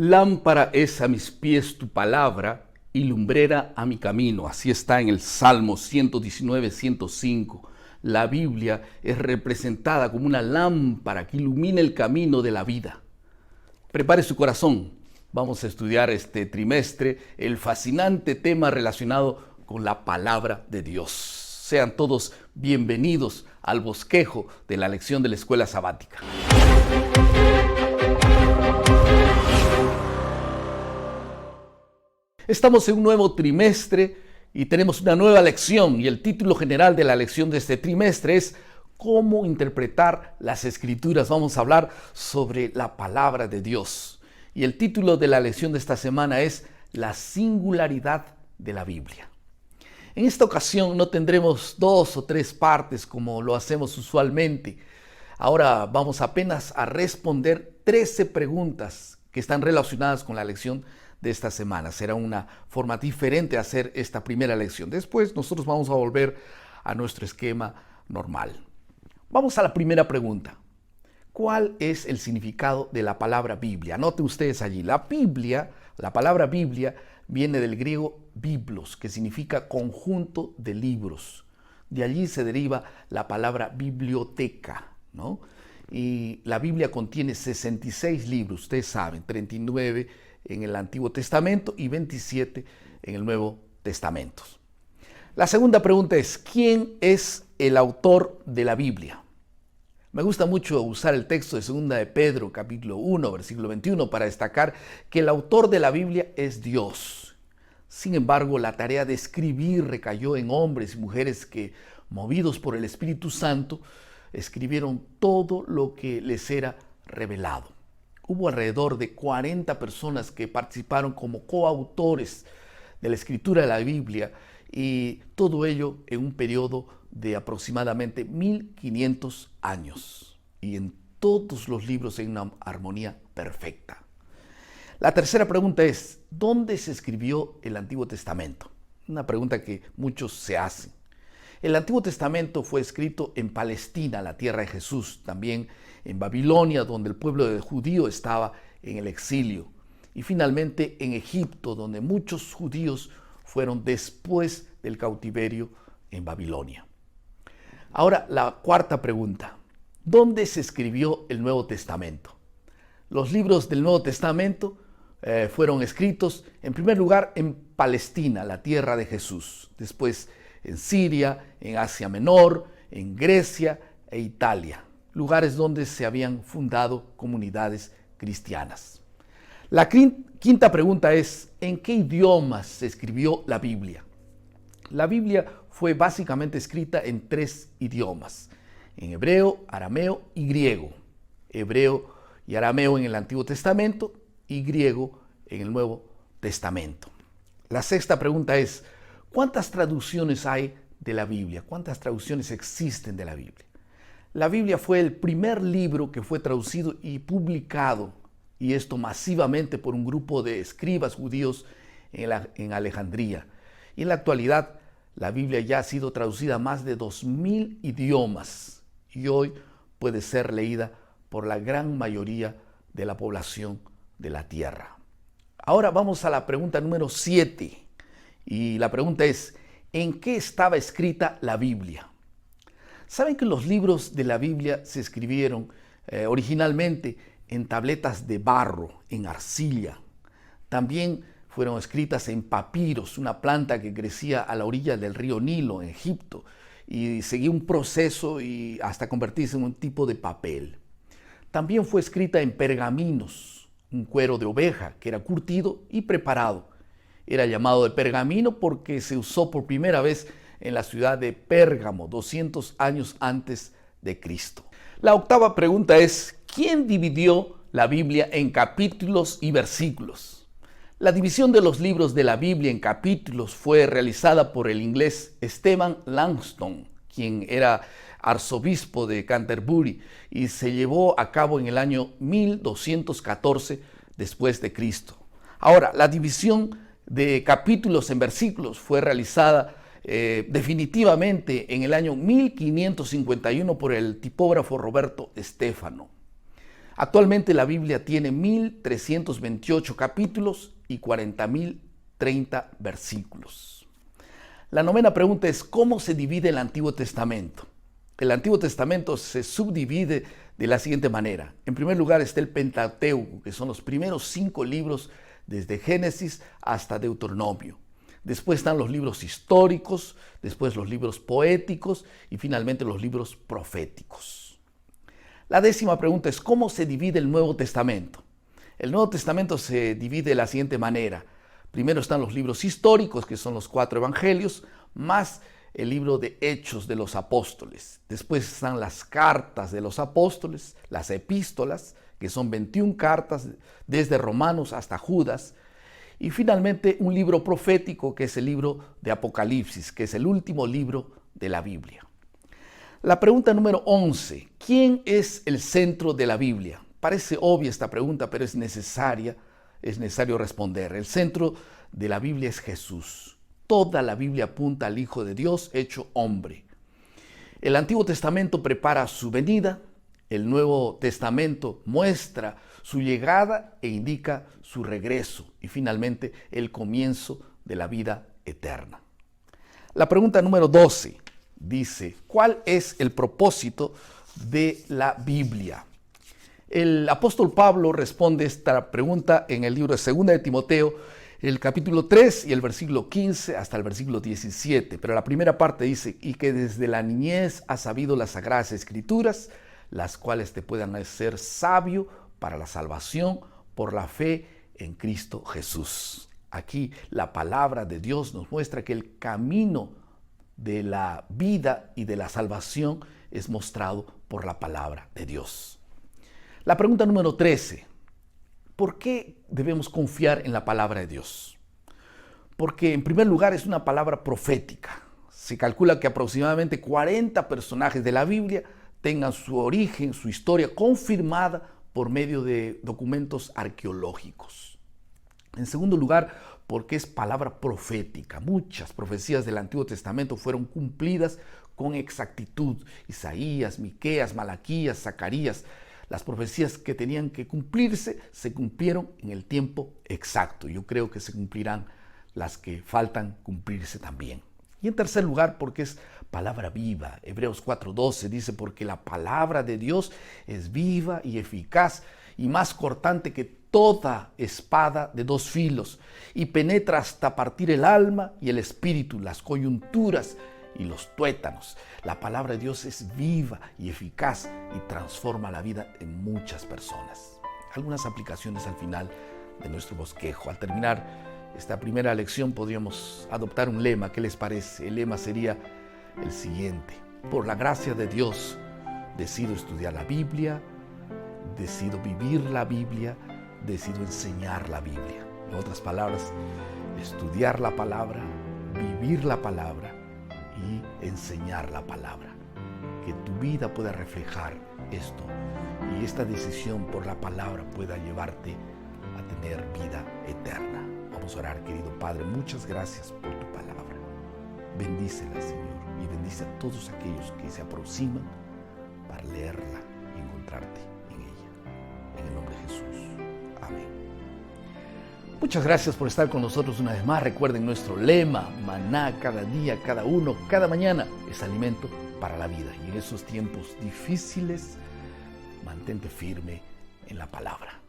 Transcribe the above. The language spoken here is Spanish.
Lámpara es a mis pies tu palabra y lumbrera a mi camino. Así está en el Salmo 119, 105. La Biblia es representada como una lámpara que ilumina el camino de la vida. Prepare su corazón. Vamos a estudiar este trimestre el fascinante tema relacionado con la palabra de Dios. Sean todos bienvenidos al bosquejo de la lección de la escuela sabática. Estamos en un nuevo trimestre y tenemos una nueva lección, y el título general de la lección de este trimestre es ¿Cómo interpretar las Escrituras? Vamos a hablar sobre la palabra de Dios. Y el título de la lección de esta semana es La singularidad de la Biblia. En esta ocasión no tendremos 2 o 3 partes como lo hacemos usualmente. Ahora vamos apenas a responder 13 preguntas que están relacionadas con la lección de esta semana. Será una forma diferente de hacer esta primera lección. Después nosotros vamos a volver a nuestro esquema normal. Vamos a la primera pregunta. ¿Cuál es el significado de la palabra Biblia? Noten ustedes allí. La palabra Biblia viene del griego biblos, que significa conjunto de libros. De allí se deriva la palabra biblioteca, ¿no? Y la Biblia contiene 66 libros, ustedes saben, 39 en el Antiguo Testamento y 27 en el Nuevo Testamento. La segunda pregunta es, ¿quién es el autor de la Biblia? Me gusta mucho usar el texto de 2 de Pedro, capítulo 1, versículo 21, para destacar que el autor de la Biblia es Dios. Sin embargo, la tarea de escribir recayó en hombres y mujeres que, movidos por el Espíritu Santo, escribieron todo lo que les era revelado. Hubo alrededor de 40 personas que participaron como coautores de la escritura de la Biblia, y todo ello en un periodo de aproximadamente 1500 años. Y en todos los libros hay una armonía perfecta. La tercera pregunta es, ¿dónde se escribió el Antiguo Testamento? Una pregunta que muchos se hacen. El Antiguo Testamento fue escrito en Palestina, la tierra de Jesús, también en Babilonia, donde el pueblo judío estaba en el exilio, y finalmente en Egipto, donde muchos judíos fueron después del cautiverio en Babilonia. Ahora, la cuarta pregunta, ¿dónde se escribió el Nuevo Testamento? Los libros del Nuevo Testamento fueron escritos en primer lugar en Palestina, la tierra de Jesús, después en Siria, en Asia Menor, en Grecia e Italia, lugares donde se habían fundado comunidades cristianas. La quinta pregunta es, ¿en qué idiomas se escribió la Biblia? La Biblia fue básicamente escrita en 3 idiomas, en hebreo, arameo y griego. Hebreo y arameo en el Antiguo Testamento y griego en el Nuevo Testamento. La sexta pregunta es, ¿cuántas traducciones hay de la Biblia? ¿Cuántas traducciones existen de la Biblia? La Biblia fue el primer libro que fue traducido y publicado, y esto masivamente por un grupo de escribas judíos en Alejandría. Y en la actualidad, la Biblia ya ha sido traducida a más de 2000 idiomas y hoy puede ser leída por la gran mayoría de la población de la tierra. Ahora vamos a la pregunta número 7. Y la pregunta es, ¿en qué estaba escrita la Biblia? ¿Saben que los libros de la Biblia se escribieron originalmente en tabletas de barro, en arcilla? También fueron escritas en papiros, una planta que crecía a la orilla del río Nilo, en Egipto, y seguía un proceso y hasta convertirse en un tipo de papel. También fue escrita en pergaminos, un cuero de oveja que era curtido y preparado. Era llamado de pergamino porque se usó por primera vez en la ciudad de Pérgamo, 200 años antes de Cristo. La octava pregunta es, ¿quién dividió la Biblia en capítulos y versículos? La división de los libros de la Biblia en capítulos fue realizada por el inglés Stephen Langton, quien era arzobispo de Canterbury, y se llevó a cabo en el año 1214 después de Cristo. Ahora, la división de capítulos en versículos fue realizada definitivamente en el año 1551 por el tipógrafo Roberto Stefano. Actualmente la Biblia tiene 1.328 capítulos y 40.030 versículos. La novena pregunta es: ¿cómo se divide el Antiguo Testamento? El Antiguo Testamento se subdivide de la siguiente manera. En primer lugar está el Pentateuco, que son los primeros 5 libros desde Génesis hasta Deuteronomio. Después están los libros históricos, después los libros poéticos y finalmente los libros proféticos. La 10ª pregunta es: ¿cómo se divide el Nuevo Testamento? El Nuevo Testamento se divide de la siguiente manera. Primero están los libros históricos, que son los 4 evangelios, más el libro de Hechos de los Apóstoles. Después están las cartas de los apóstoles, las epístolas, que son 21 cartas desde Romanos hasta Judas. Y finalmente un libro profético, que es el libro de Apocalipsis, que es el último libro de la Biblia. La pregunta número 11. ¿Quién es el centro de la Biblia? Parece obvia esta pregunta, pero es necesario responder. El centro de la Biblia es Jesús. Toda la Biblia apunta al Hijo de Dios hecho hombre. El Antiguo Testamento prepara su venida, el Nuevo Testamento muestra su llegada e indica su regreso y finalmente el comienzo de la vida eterna. La pregunta número 12 dice: ¿cuál es el propósito de la Biblia? El apóstol Pablo responde esta pregunta en el libro de 2 de Timoteo, el capítulo 3 y el versículo 15 hasta el versículo 17. Pero la primera parte dice: y que desde la niñez has sabido las sagradas escrituras, las cuales te puedan hacer sabio para la salvación por la fe en Cristo Jesús. Aquí la palabra de Dios nos muestra que el camino de la vida y de la salvación es mostrado por la palabra de Dios. La pregunta número 13. ¿Por qué debemos confiar en la palabra de Dios? Porque en primer lugar es una palabra profética. Se calcula que aproximadamente 40 personajes de la Biblia tengan su origen, su historia confirmada por medio de documentos arqueológicos. En segundo lugar, porque es palabra profética. Muchas profecías del Antiguo Testamento fueron cumplidas con exactitud. Isaías, Miqueas, Malaquías, Zacarías. Las profecías que tenían que cumplirse se cumplieron en el tiempo exacto. Yo creo que se cumplirán las que faltan cumplirse también. Y en tercer lugar, porque es palabra viva. Hebreos 4:12 dice: porque la palabra de Dios es viva y eficaz y más cortante que toda espada de 2 filos y penetra hasta partir el alma y el espíritu, las coyunturas y los tuétanos. La palabra de Dios es viva y eficaz y transforma la vida de muchas personas. Algunas aplicaciones al final de nuestro bosquejo. Al terminar esta primera lección podríamos adoptar un lema. ¿Qué les parece? El lema sería el siguiente: por la gracia de Dios decido estudiar la Biblia, decido vivir la Biblia, decido enseñar la Biblia. En otras palabras, estudiar la palabra, vivir la palabra y enseñar la palabra. Que tu vida pueda reflejar esto y esta decisión por la palabra pueda llevarte a tener vida eterna. Vamos a orar. Querido Padre, muchas gracias por tu palabra. Bendícela, Señor, y bendice a todos aquellos que se aproximan para leerla y encontrarte en ella. En el nombre de Jesús. Amén. Muchas gracias por estar con nosotros una vez más. Recuerden nuestro lema: maná cada día, cada uno, cada mañana es alimento para la vida. Y en esos tiempos difíciles, mantente firme en la palabra.